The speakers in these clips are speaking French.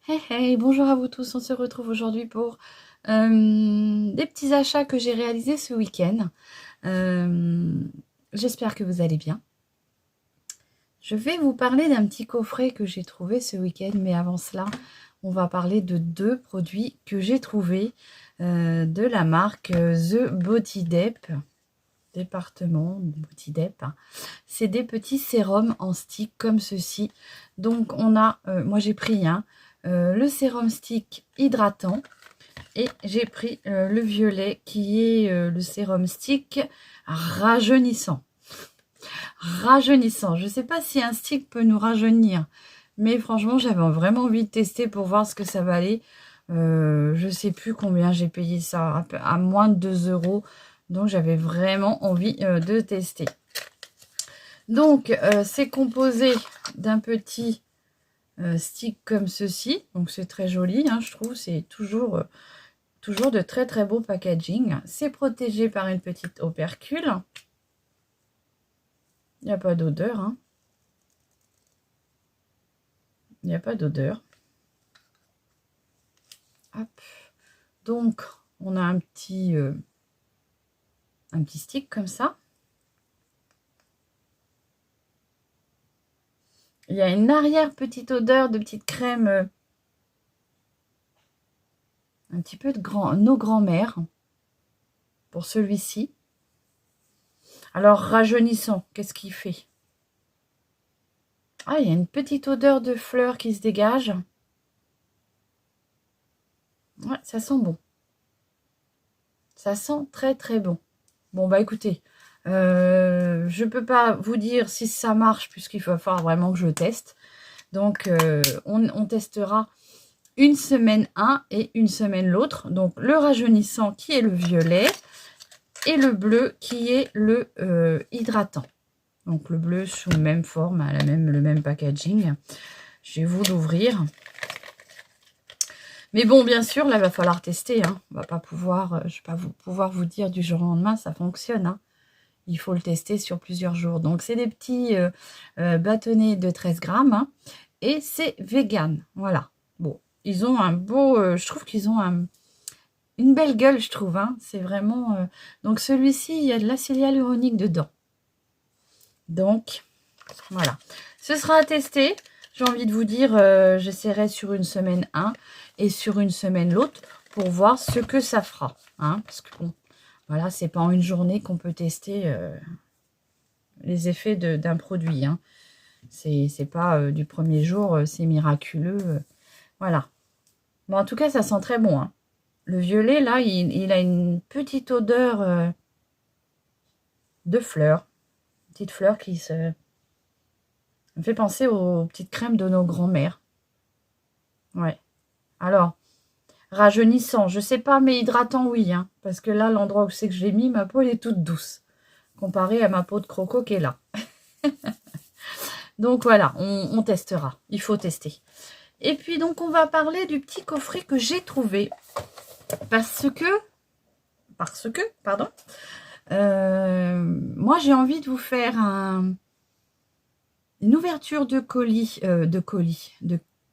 Hey hey, bonjour à vous tous, on se retrouve aujourd'hui pour des petits achats que j'ai réalisés ce week-end. Euh, J'espère que vous allez bien. Je vais vous parler d'un petit coffret que j'ai trouvé ce week-end, mais avant cela, on va parler de deux produits que j'ai trouvés de la marque The Body Dep, département Body Dep. C'est des petits sérums en stick comme ceci. Donc on a, moi j'ai pris le sérum stick hydratant et j'ai pris le violet qui est le sérum stick rajeunissant. Rajeunissant. Je ne sais pas si un stick peut nous rajeunir, mais franchement j'avais vraiment envie de tester pour voir ce que ça valait. Je ne sais plus combien j'ai payé ça, à moins de 2 euros. Donc j'avais vraiment envie de tester. Donc c'est composé d'un petit stick comme ceci. Donc c'est très joli, hein, je trouve. C'est toujours de très très beau packaging. C'est protégé par une petite opercule. Il n'y a pas d'odeur. Hein. Il n'y a pas d'odeur. Hop. Donc on a un petit stick comme ça. Il y a une arrière petite odeur de petite crème, un petit peu de nos grands-mères pour celui-ci. Alors rajeunissant, qu'est-ce qu'il fait? Ah, il y a une petite odeur de fleurs qui se dégage. Ouais, ça sent bon. Ça sent très très bon. Bon bah écoutez, je ne peux pas vous dire si ça marche puisqu'il va falloir vraiment que je teste. Donc on testera une semaine un et une semaine l'autre. Donc le rajeunissant qui est le violet et le bleu qui est le hydratant. Donc le bleu sous même forme, le même packaging. Je vais vous l'ouvrir. Mais bon, bien sûr, là, il va falloir tester. Hein. On va pas pouvoir, je vais pas pouvoir vous dire du jour au lendemain, ça fonctionne. Hein. Il faut le tester sur plusieurs jours. Donc, c'est des petits bâtonnets de 13 grammes. Hein, et c'est vegan. Voilà. Bon, ils ont un beau... je trouve qu'ils ont une belle gueule, je trouve. Hein. C'est vraiment... donc, celui-ci, il y a de l'acide hyaluronique dedans. Donc, voilà. Ce sera à tester. J'ai envie de vous dire, j'essaierai sur une semaine 1 et sur une semaine l'autre pour voir ce que ça fera. Hein, parce que bon, voilà, c'est pas en une journée qu'on peut tester les effets d'un produit. Hein. C'est pas du premier jour, c'est miraculeux. Voilà. Bon, en tout cas, ça sent très bon. Hein. Le violet, là, il a une petite odeur de fleurs. Une petite fleur qui se... me fait penser aux petites crèmes de nos grands-mères. Ouais. Alors, rajeunissant, je sais pas, mais hydratant, oui. Hein, parce que là, l'endroit où c'est que j'ai mis, ma peau, elle est toute douce. Comparée à ma peau de croco qui est là. Donc voilà, on testera. Il faut tester. Et puis donc, on va parler du petit coffret que j'ai trouvé. Parce que, pardon, moi, j'ai envie de vous faire une ouverture de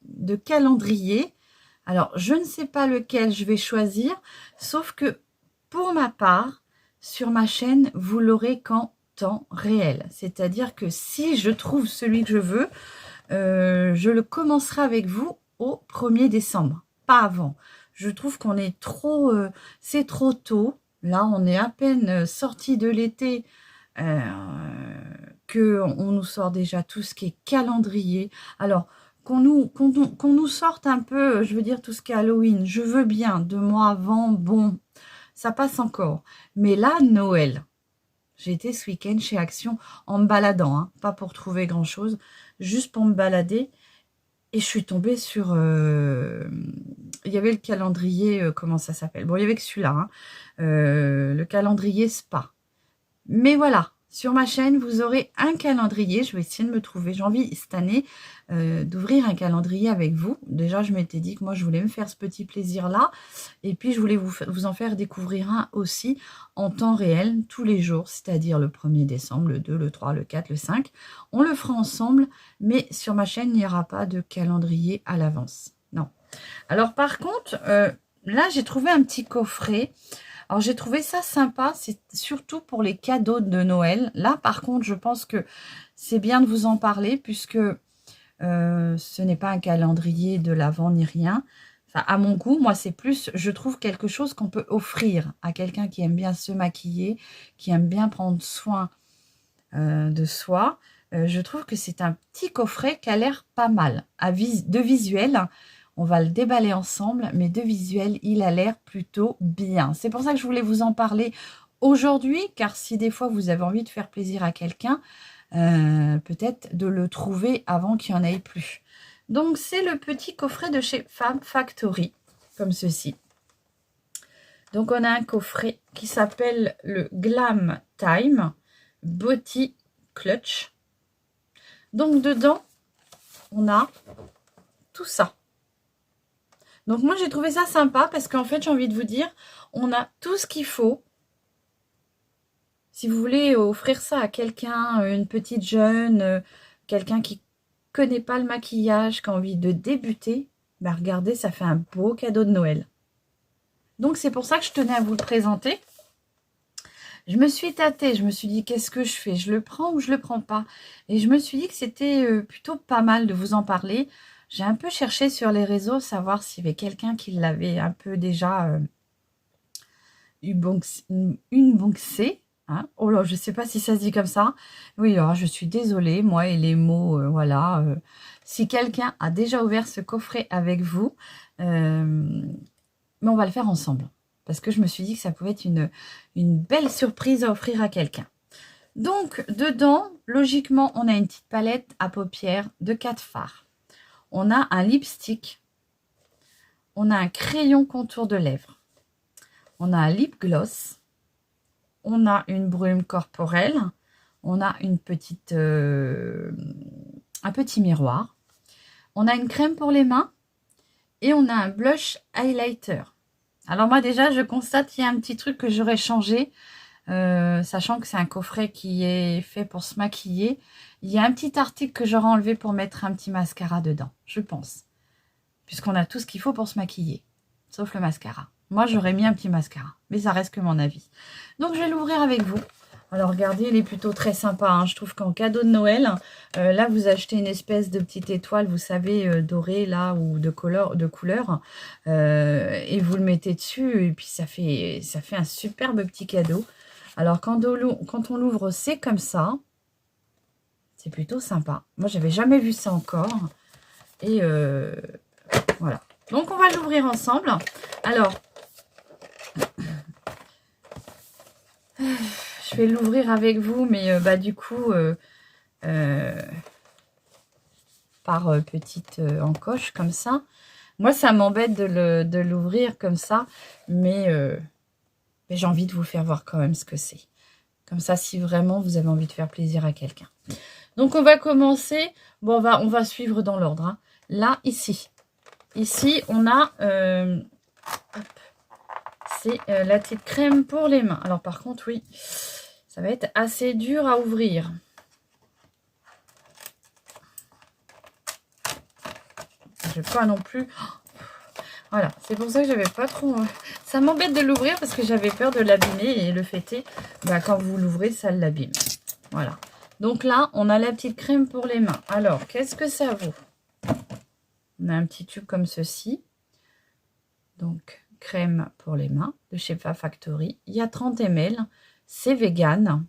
de calendrier. Alors, je ne sais pas lequel je vais choisir, sauf que pour ma part, sur ma chaîne, vous l'aurez qu'en temps réel. C'est-à-dire que si je trouve celui que je veux, je le commencerai avec vous au 1er décembre, pas avant. Je trouve qu'on est trop, c'est trop tôt. Là, on est à peine sorti de l'été, qu'on nous sort déjà tout ce qui est calendrier. Alors, qu'on nous sorte un peu, je veux dire, tout ce qui est Halloween, je veux bien, 2 mois avant, bon, ça passe encore. Mais là, Noël, j'ai été ce week-end chez Action en me baladant, hein, pas pour trouver grand-chose, juste pour me balader. Et je suis tombée sur... il y avait le calendrier, comment ça s'appelle? Bon, il y avait que celui-là, hein, le calendrier Spa. Mais voilà, sur ma chaîne, vous aurez un calendrier. Je vais essayer de me trouver. J'ai envie, cette année, d'ouvrir un calendrier avec vous. Déjà, je m'étais dit que moi, je voulais me faire ce petit plaisir-là. Et puis, je voulais vous en faire découvrir un aussi en temps réel, tous les jours. C'est-à-dire le 1er décembre, le 2, le 3, le 4, le 5. On le fera ensemble. Mais sur ma chaîne, il n'y aura pas de calendrier à l'avance. Non. Alors par contre, là j'ai trouvé un petit coffret. Alors j'ai trouvé ça sympa, c'est surtout pour les cadeaux de Noël. Là par contre, je pense que c'est bien de vous en parler puisque ce n'est pas un calendrier de l'Avent ni rien. Enfin, à mon goût, moi, c'est plus, je trouve, quelque chose qu'on peut offrir à quelqu'un qui aime bien se maquiller, qui aime bien prendre soin de soi. Je trouve que c'est un petit coffret qui a l'air pas mal. De visuel, on va le déballer ensemble, mais de visuel, il a l'air plutôt bien. C'est pour ça que je voulais vous en parler aujourd'hui, car si des fois vous avez envie de faire plaisir à quelqu'un, peut-être de le trouver avant qu'il n'y en ait plus. Donc, c'est le petit coffret de chez Fab Factory, comme ceci. Donc, on a un coffret qui s'appelle le Glam Time Body Clutch. Donc, dedans, on a tout ça. Donc, moi, j'ai trouvé ça sympa parce qu'en fait, j'ai envie de vous dire, on a tout ce qu'il faut. Si vous voulez offrir ça à quelqu'un, une petite jeune, quelqu'un qui connaît pas le maquillage, qui a envie de débuter, bah regardez, ça fait un beau cadeau de Noël. Donc c'est pour ça que je tenais à vous le présenter. Je me suis tâtée, je me suis dit qu'est-ce que je fais? Je le prends ou je le prends pas? Et je me suis dit que c'était plutôt pas mal de vous en parler. J'ai un peu cherché sur les réseaux, savoir s'il y avait quelqu'un qui l'avait un peu déjà unboxé. Hein, oh là, je ne sais pas si ça se dit comme ça. Oui, alors je suis désolée, moi et les mots, voilà. Si quelqu'un a déjà ouvert ce coffret avec vous, mais on va le faire ensemble. Parce que je me suis dit que ça pouvait être une belle surprise à offrir à quelqu'un. Donc, dedans, logiquement, on a une petite palette à paupières de 4 fards. On a un lipstick. On a un crayon contour de lèvres. On a un lip gloss. On a une brume corporelle, on a un petit miroir, on a une crème pour les mains et on a un blush highlighter. Alors moi déjà, je constate qu'il y a un petit truc que j'aurais changé, sachant que c'est un coffret qui est fait pour se maquiller. Il y a un petit article que j'aurais enlevé pour mettre un petit mascara dedans, je pense. Puisqu'on a tout ce qu'il faut pour se maquiller, sauf le mascara. Moi, j'aurais mis un petit mascara, mais ça reste que mon avis. Donc, je vais l'ouvrir avec vous. Alors, regardez, il est plutôt très sympa. Hein. Je trouve qu'en cadeau de Noël, là, vous achetez une espèce de petite étoile, vous savez, dorée, là, ou de couleur, et vous le mettez dessus, et puis ça fait un superbe petit cadeau. Alors, quand on l'ouvre, c'est comme ça. C'est plutôt sympa. Moi, j'avais jamais vu ça encore. Et voilà. Donc, on va l'ouvrir ensemble. Alors, je vais l'ouvrir avec vous, mais du coup, par petite encoche, comme ça. Moi, ça m'embête de l'ouvrir comme ça, mais j'ai envie de vous faire voir quand même ce que c'est. Comme ça, si vraiment vous avez envie de faire plaisir à quelqu'un. Donc, on va commencer. Bon, on va suivre dans l'ordre. Hein. Là, ici. Ici, on a... c'est la petite crème pour les mains. Alors, par contre, oui, ça va être assez dur à ouvrir. Je vais pas non plus... Voilà, c'est pour ça que j'avais pas trop... Ça m'embête de l'ouvrir parce que j'avais peur de l'abîmer. Et le fait est, quand vous l'ouvrez, ça l'abîme. Voilà. Donc là, on a la petite crème pour les mains. Alors, qu'est-ce que ça vaut? On a un petit tube comme ceci. Donc, crème pour les mains de chez Fab Factory. Il y a 30 ml. C'est vegan.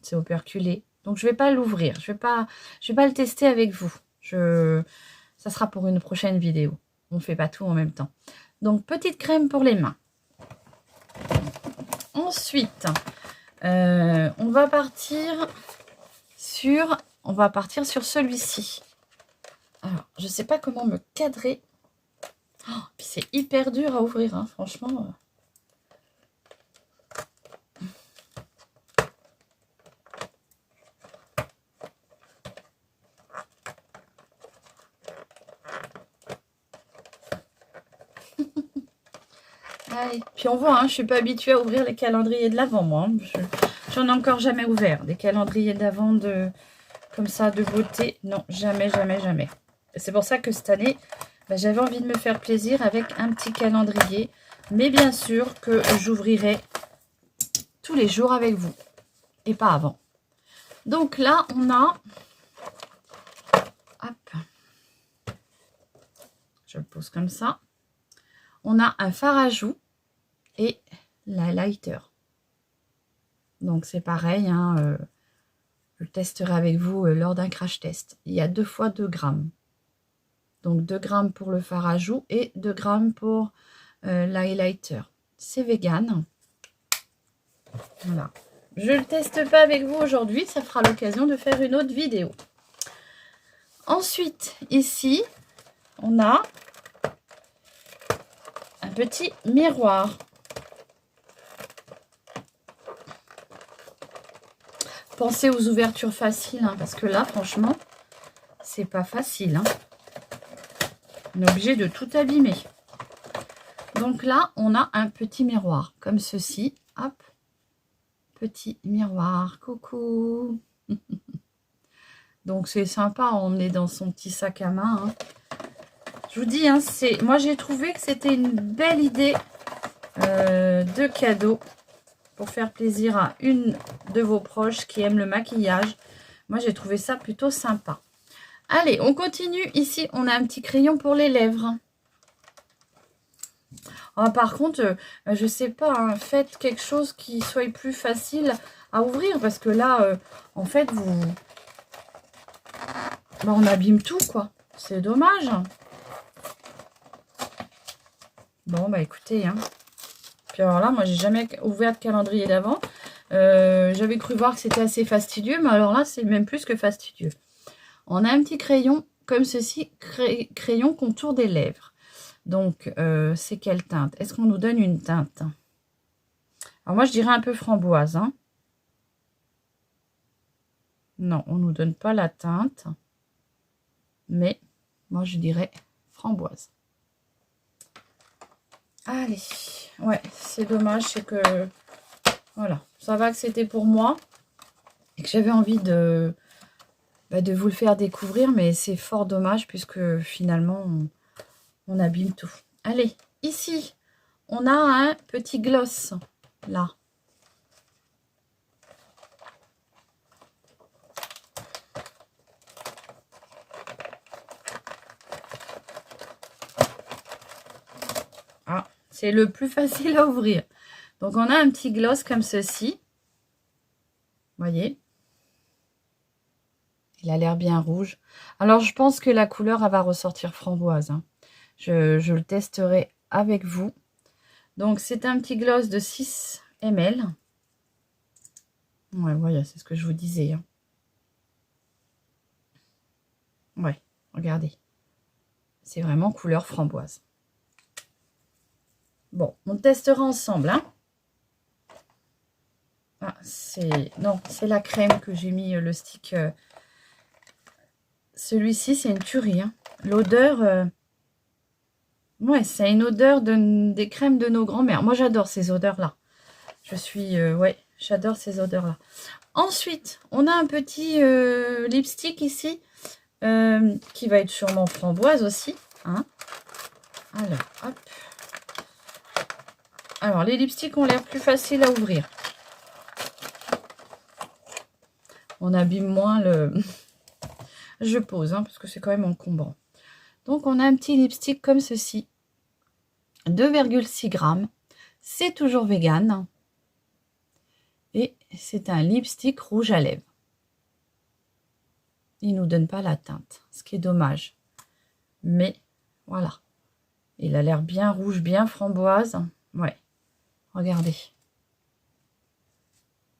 C'est operculé. Donc, je ne vais pas l'ouvrir. Je vais pas le tester avec vous. Ça sera pour une prochaine vidéo. On ne fait pas tout en même temps. Donc, petite crème pour les mains. Ensuite, on va partir sur celui-ci. Alors, je ne sais pas comment me cadrer. Oh, puis c'est hyper dur à ouvrir, hein, franchement. Allez. Puis on voit, hein, je ne suis pas habituée à ouvrir les calendriers de l'Avent, moi. J'en ai encore jamais ouvert. Des calendriers d'Avent comme ça, de beauté. Non, jamais, jamais, jamais. C'est pour ça que cette année, bah, j'avais envie de me faire plaisir avec un petit calendrier. Mais bien sûr que j'ouvrirai tous les jours avec vous et pas avant. Donc là, on a... Hop. Je le pose comme ça. On a un fard à joues et la lighter. Donc c'est pareil, hein, je le testerai avec vous lors d'un crash test. Il y a 2 fois 2 grammes. Donc 2 grammes pour le fard à joues et 2 grammes pour l'highlighter. C'est vegan. Voilà. Je ne le teste pas avec vous aujourd'hui, ça fera l'occasion de faire une autre vidéo. Ensuite, ici, on a un petit miroir. Pensez aux ouvertures faciles, hein, parce que là, franchement, c'est pas facile. Hein. On est obligé de tout abîmer. Donc là, on a un petit miroir, comme ceci. Hop, petit miroir. Coucou. Donc c'est sympa à emmener dans son petit sac à main. Hein. Je vous dis, hein, moi j'ai trouvé que c'était une belle idée de cadeau pour faire plaisir à une de vos proches qui aime le maquillage. Moi j'ai trouvé ça plutôt sympa. Allez, on continue. Ici, on a un petit crayon pour les lèvres. Oh, par contre, je sais pas, hein, faites quelque chose qui soit plus facile à ouvrir. Parce que là, en fait, on abîme tout, quoi. C'est dommage. Bon, bah écoutez, hein. Puis alors là, moi, j'ai jamais ouvert de calendrier d'avant. J'avais cru voir que c'était assez fastidieux. Mais alors là, c'est même plus que fastidieux. On a un petit crayon comme ceci, crayon contour des lèvres. Donc, c'est quelle teinte? Est-ce qu'on nous donne une teinte? Alors, moi, je dirais un peu framboise. Hein. Non, on ne nous donne pas la teinte. Mais, moi, je dirais framboise. Allez. Ouais, c'est dommage, c'est que... Voilà, ça va que c'était pour moi. Et que j'avais envie de vous le faire découvrir. Mais c'est fort dommage puisque finalement... On abîme tout. Allez, ici, on a un petit gloss, là. Ah, c'est le plus facile à ouvrir. Donc, on a un petit gloss comme ceci. Vous voyez? Il a l'air bien rouge. Alors, je pense que la couleur, elle va ressortir framboise. Hein. Je le testerai avec vous. Donc, c'est un petit gloss de 6 ml. Ouais, voilà, c'est ce que je vous disais. Hein. Ouais, regardez. C'est vraiment couleur framboise. Bon, on testera ensemble. Hein. Ah, non, c'est la crème que j'ai mis le stick. Celui-ci, c'est une tuerie. Hein. L'odeur... Ouais, ça a une odeur des crèmes de nos grands-mères. Moi, j'adore ces odeurs-là. Ouais, j'adore ces odeurs-là. Ensuite, on a un petit lipstick ici, qui va être sûrement framboise aussi. Hein. Alors, hop. Alors, les lipsticks ont l'air plus faciles à ouvrir. On abîme moins le... Je pose, hein, parce que c'est quand même encombrant. Donc, on a un petit lipstick comme ceci. 2,6 grammes. C'est toujours vegan. Et c'est un lipstick rouge à lèvres. Il ne nous donne pas la teinte, ce qui est dommage. Mais, voilà. Il a l'air bien rouge, bien framboise. Ouais, regardez.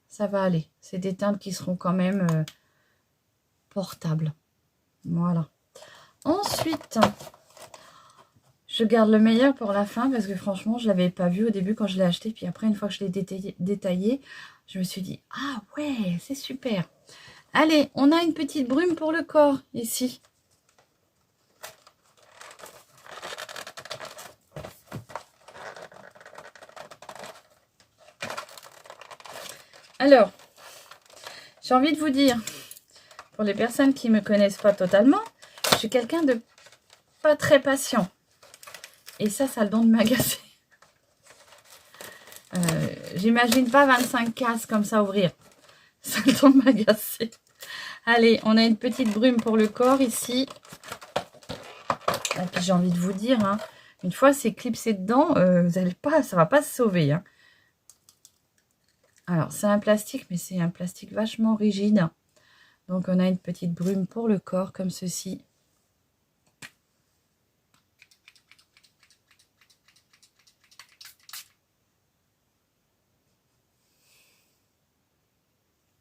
Ça va aller. C'est des teintes qui seront quand même portables. Voilà. Ensuite, je garde le meilleur pour la fin parce que franchement, je ne l'avais pas vu au début quand je l'ai acheté. Puis après, une fois que je l'ai détaillé, je me suis dit, ah ouais, c'est super. Allez, on a une petite brume pour le corps ici. Alors, j'ai envie de vous dire, pour les personnes qui ne me connaissent pas totalement, Je suis quelqu'un de pas très patient. Et ça a le don de m'agacer. J'imagine pas 25 cases comme ça ouvrir. Ça a le don de m'agacer. Allez, on a une petite brume pour le corps ici. Et puis j'ai envie de vous dire, hein, une fois c'est clipsé dedans, vous allez pas, ça va pas se sauver. Hein. Alors c'est un plastique, mais c'est un plastique vachement rigide. Donc on a une petite brume pour le corps comme ceci.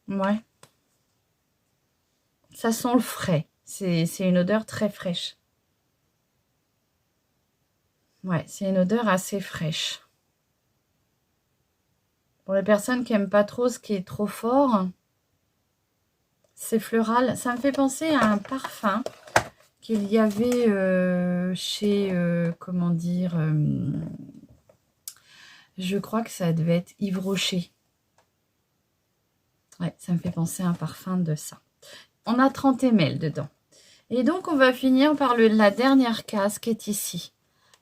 Ouais. Ça sent le frais. C'est une odeur très fraîche. Ouais, c'est une odeur assez fraîche. Pour les personnes qui n'aiment pas trop ce qui est trop fort, c'est floral. Ça me fait penser à un parfum qu'il y avait chez, comment dire, je crois que ça devait être Yves Rocher. Ouais, ça me fait penser à un parfum de ça. On a 30 ml dedans. Et donc, on va finir par la dernière case qui est ici.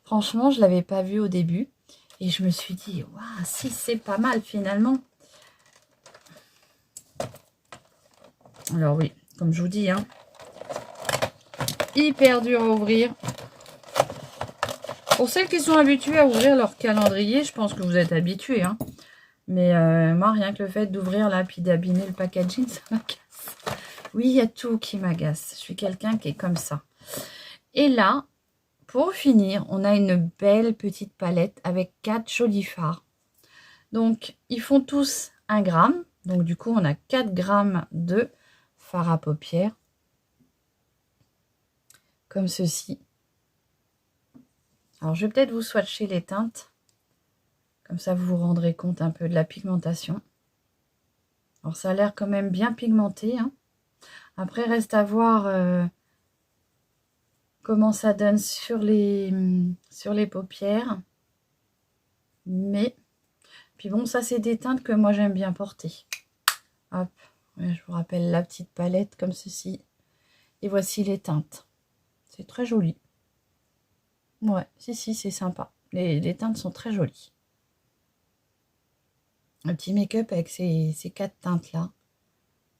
Franchement, je ne l'avais pas vue au début. Et je me suis dit, waouh, si c'est pas mal finalement. Alors oui, comme je vous dis, hein, hyper dur à ouvrir. Pour celles qui sont habituées à ouvrir leur calendrier, je pense que vous êtes habitués. Hein. Mais moi, rien que le fait d'ouvrir là, puis d'abîmer le packaging, ça m'agace. Oui, il y a tout qui m'agace. Je suis quelqu'un qui est comme ça. Et là, pour finir, on a une belle petite palette avec 4 jolis fards. Donc, ils font tous 1 gramme. Donc, du coup, on a 4 grammes de fard à paupières. Comme ceci. Alors, je vais peut-être vous swatcher les teintes. Comme ça, vous vous rendrez compte un peu de la pigmentation. Alors, ça a l'air quand même bien pigmenté. Hein. Après, reste à voir comment ça donne sur les paupières. Mais, puis bon, ça, c'est des teintes que moi, j'aime bien porter. Hop, je vous rappelle la petite palette comme ceci. Et voici les teintes. C'est très joli. Ouais, si, c'est sympa. Les teintes sont très jolies. Un petit make-up avec ces 4 teintes-là.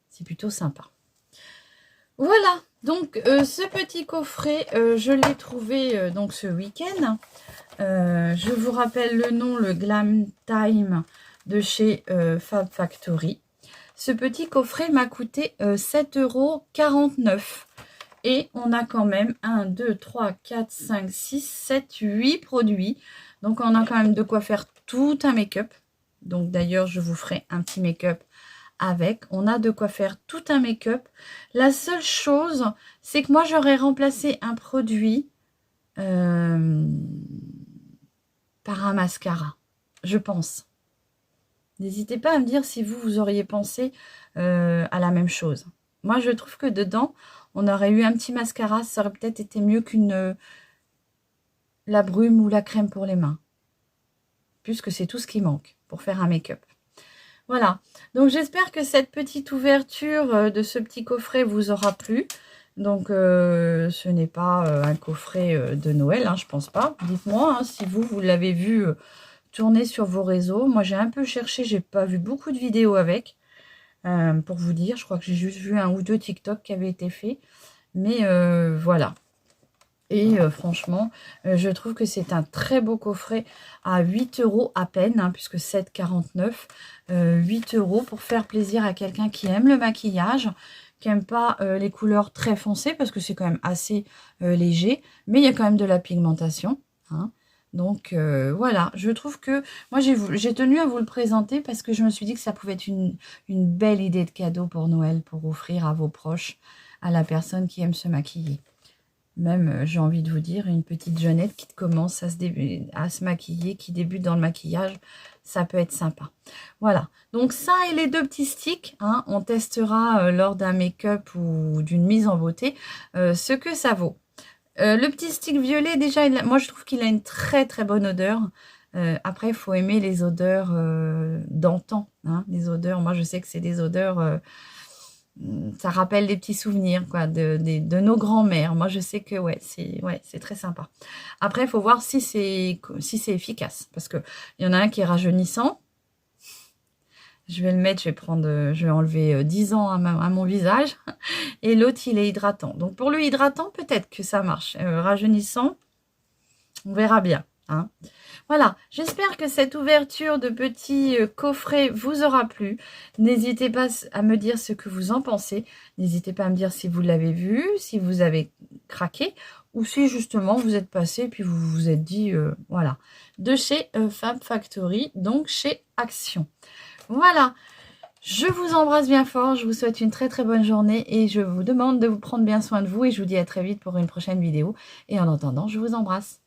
C'est plutôt sympa. Voilà, donc ce petit coffret, je l'ai trouvé donc ce week-end. Je vous rappelle le nom, le Glam Time de chez Fab Factory. Ce petit coffret m'a coûté 7,49 €. Et on a quand même 1, 2, 3, 4, 5, 6, 7, 8 produits. Donc on a quand même de quoi faire tout un make-up. Donc d'ailleurs, je vous ferai un petit make-up avec. On a de quoi faire tout un make-up. La seule chose, c'est que moi, j'aurais remplacé un produit par un mascara, je pense. N'hésitez pas à me dire si vous auriez pensé à la même chose. Moi, je trouve que dedans, on aurait eu un petit mascara. Ça aurait peut-être été mieux qu'une la brume ou la crème pour les mains. Puisque c'est tout ce qui manque pour faire un make-up. Voilà, donc j'espère que cette petite ouverture de ce petit coffret vous aura plu. Donc ce n'est pas un coffret de Noël, hein, je pense pas. Dites-moi hein, si vous l'avez vu tourner sur vos réseaux. Moi j'ai un peu cherché, j'ai pas vu beaucoup de vidéos avec. Pour vous dire, je crois que j'ai juste vu 1 ou 2 TikTok qui avaient été faits. Mais voilà. Et franchement, je trouve que c'est un très beau coffret à 8 € à peine, hein, puisque 7,49 €. 8 € pour faire plaisir à quelqu'un qui aime le maquillage, qui n'aime pas les couleurs très foncées, parce que c'est quand même assez léger. Mais il y a quand même de la pigmentation. Hein. Donc voilà, je trouve que moi j'ai tenu à vous le présenter parce que je me suis dit que ça pouvait être une belle idée de cadeau pour Noël, pour offrir à vos proches, à la personne qui aime se maquiller. Même, j'ai envie de vous dire, une petite jeunette qui commence à se maquiller, qui débute dans le maquillage, ça peut être sympa. Voilà, donc ça et les 2 petits sticks, hein, on testera lors d'un make-up ou d'une mise en beauté ce que ça vaut. Le petit stick violet, déjà, moi je trouve qu'il a une très très bonne odeur. Après, il faut aimer les odeurs d'antan. Hein, les odeurs, moi je sais que c'est des odeurs ça rappelle des petits souvenirs quoi, de nos grands-mères. Moi, je sais que ouais, c'est très sympa. Après, il faut voir si c'est efficace. Parce qu'il y en a un qui est rajeunissant. Je vais le mettre, je vais enlever 10 ans à mon visage. Et l'autre, il est hydratant. Donc, pour le hydratant, peut-être que ça marche. Rajeunissant, on verra bien. Hein. Voilà, j'espère que cette ouverture de petits coffrets vous aura plu. N'hésitez pas à me dire ce que vous en pensez. N'hésitez pas à me dire si vous l'avez vu, si vous avez craqué, ou si justement vous êtes passé et puis vous vous êtes dit, voilà, de chez Fab Factory, donc chez Action. Voilà, je vous embrasse bien fort, je vous souhaite une très très bonne journée et je vous demande de vous prendre bien soin de vous et je vous dis à très vite pour une prochaine vidéo. Et en attendant, je vous embrasse.